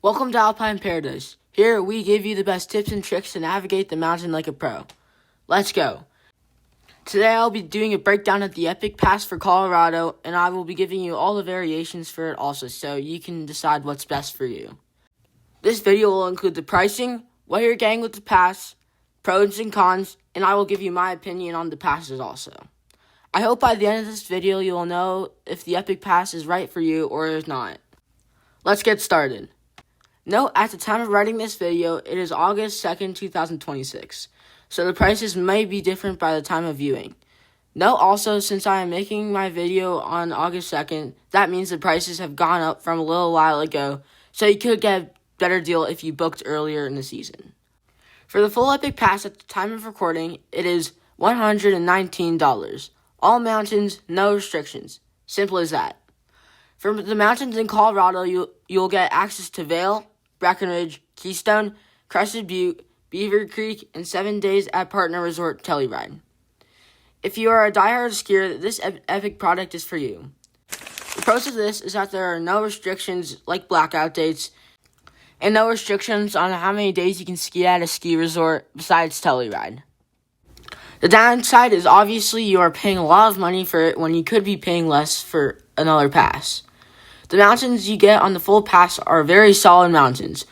Welcome to Alpine Paradise. Here we give you the best tips and tricks to navigate the mountain like a pro. Let's go. Today I'll be doing a breakdown of the Epic Pass for Colorado, and I will be giving you all the variations for it also, so you can decide what's best for you. This video will include the pricing, what you're getting with the pass, pros and cons, and I will give you my opinion on the passes also. I hope by the end of this video you will know if the Epic Pass is right for you or is not. Let's get started. Note, at the time of writing this video, it is August 2nd, 2026, so the prices may be different by the time of viewing. Note also, since I am making my video on August 2nd, that means the prices have gone up from a little while ago, so you could get a better deal if you booked earlier in the season. For the full Epic Pass at the time of recording, it is $119. All mountains, no restrictions. Simple as that. For the mountains in Colorado, you'll get access to Vail, Breckenridge, Keystone, Crested Butte, Beaver Creek, and 7 days at Partner Resort Telluride. If you are a diehard skier, this epic product is for you. The pros of this is that there are no restrictions like blackout dates, and no restrictions on how many days you can ski at a ski resort besides Telluride. The downside is obviously you are paying a lot of money for it when you could be paying less for another pass. The mountains you get on the full pass are very solid mountains.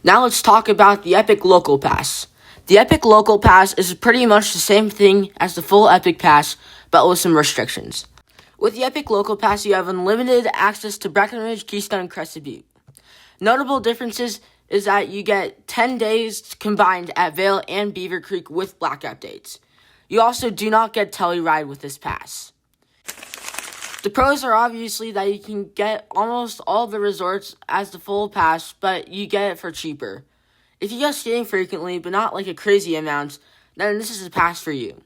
Now let's talk about the Epic Local Pass. The Epic Local Pass is pretty much the same thing as the full Epic Pass, but with some restrictions. With the Epic Local Pass, you have unlimited access to Breckenridge, Keystone, and Crested Butte. Notable differences is that you get 10 days combined at Vail and Beaver Creek with blackout dates. You also do not get Telluride with this pass. The pros are obviously that you can get almost all the resorts as the full pass, but you get it for cheaper. If you go skiing frequently, but not like a crazy amount, then this is a pass for you.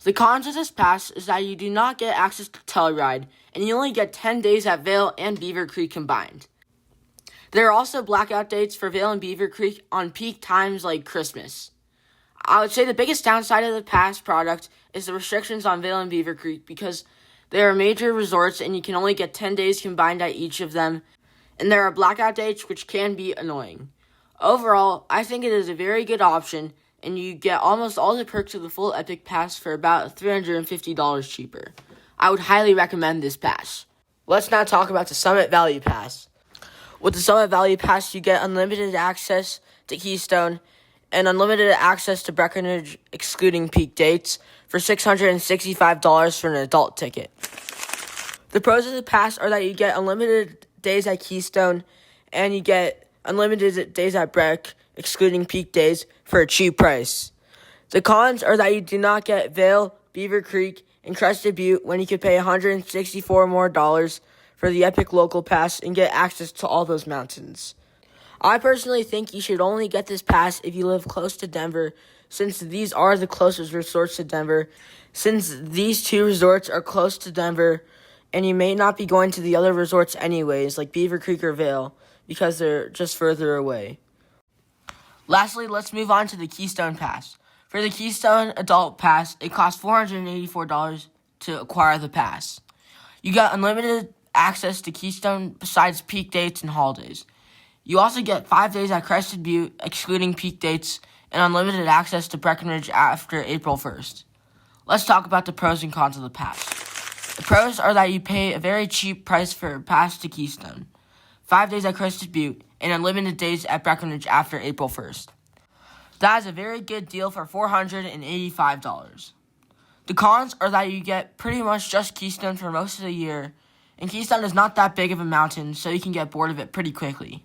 The cons of this pass is that you do not get access to Telluride, and you only get 10 days at Vail and Beaver Creek combined. There are also blackout dates for Vail and Beaver Creek on peak times like Christmas. I would say the biggest downside of the pass product is the restrictions on Vail and Beaver Creek because there are major resorts and you can only get 10 days combined at each of them, and there are blackout dates which can be annoying. Overall, I think it is a very good option, and you get almost all the perks of the full Epic Pass for about $350 cheaper. I would highly recommend this pass. Let's now talk about the Summit Valley Pass. With the Summit Valley Pass, you get unlimited access to Keystone and unlimited access to Breckenridge, excluding peak dates, for $665 for an adult ticket. The pros of the pass are that you get unlimited days at Keystone, and you get unlimited days at Breck, excluding peak days, for a cheap price. The cons are that you do not get Vail, Beaver Creek, and Crested Butte when you could pay $164 more for the Epic Local Pass and get access to all those mountains. I personally think you should only get this pass if you live close to Denver, since these are the closest resorts to Denver. Since these two resorts are close to Denver, and you may not be going to the other resorts anyways, like Beaver Creek or Vail, because they're just further away. Lastly, let's move on to the Keystone Pass. For the Keystone Adult Pass, it costs $484 to acquire the pass. You got unlimited access to Keystone besides peak dates and holidays. You also get 5 days at Crested Butte, excluding peak dates, and unlimited access to Breckenridge after April 1st. Let's talk about the pros and cons of the pass. The pros are that you pay a very cheap price for a pass to Keystone, 5 days at Crested Butte, and unlimited days at Breckenridge after April 1st. That is a very good deal for $485. The cons are that you get pretty much just Keystone for most of the year, and Keystone is not that big of a mountain, so you can get bored of it pretty quickly.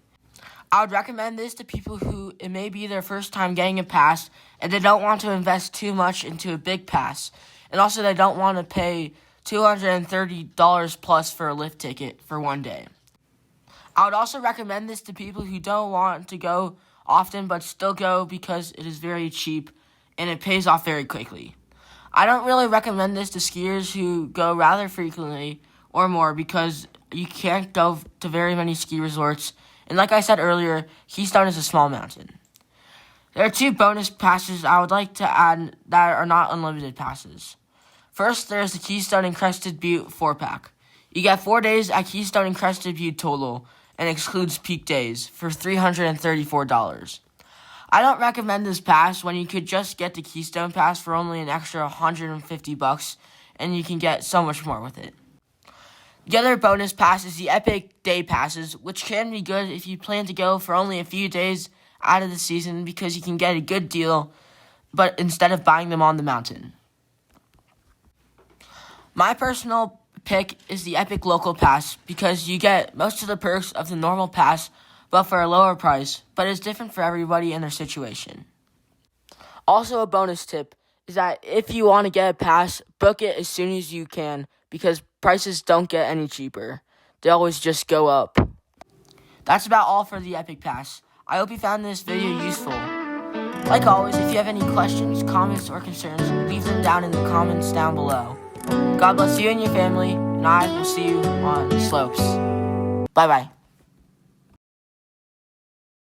I would recommend this to people who it may be their first time getting a pass and they don't want to invest too much into a big pass. And also they don't want to pay $230 plus for a lift ticket for 1 day. I would also recommend this to people who don't want to go often but still go because it is very cheap and it pays off very quickly. I don't really recommend this to skiers who go rather frequently or more because you can't go to very many ski resorts. And like I said earlier, Keystone is a small mountain. There are 2 bonus passes I would like to add that are not unlimited passes. First, there's the Keystone and Crested Butte 4-pack. You get 4 days at Keystone and Crested Butte total, and excludes peak days for $334. I don't recommend this pass when you could just get the Keystone Pass for only an extra $150, and you can get so much more with it. The other bonus pass is the Epic Day Passes, which can be good if you plan to go for only a few days out of the season because you can get a good deal, but instead of buying them on the mountain. My personal pick is the Epic Local Pass because you get most of the perks of the normal pass, but for a lower price, but it's different for everybody and their situation. Also, a bonus tip is that if you want to get a pass, book it as soon as you can because prices don't get any cheaper. They always just go up. That's about all for the Epic Pass. I hope you found this video useful. Like always, if you have any questions, comments, or concerns, leave them down in the comments down below. God bless you and your family, and I will see you on the slopes. Bye-bye.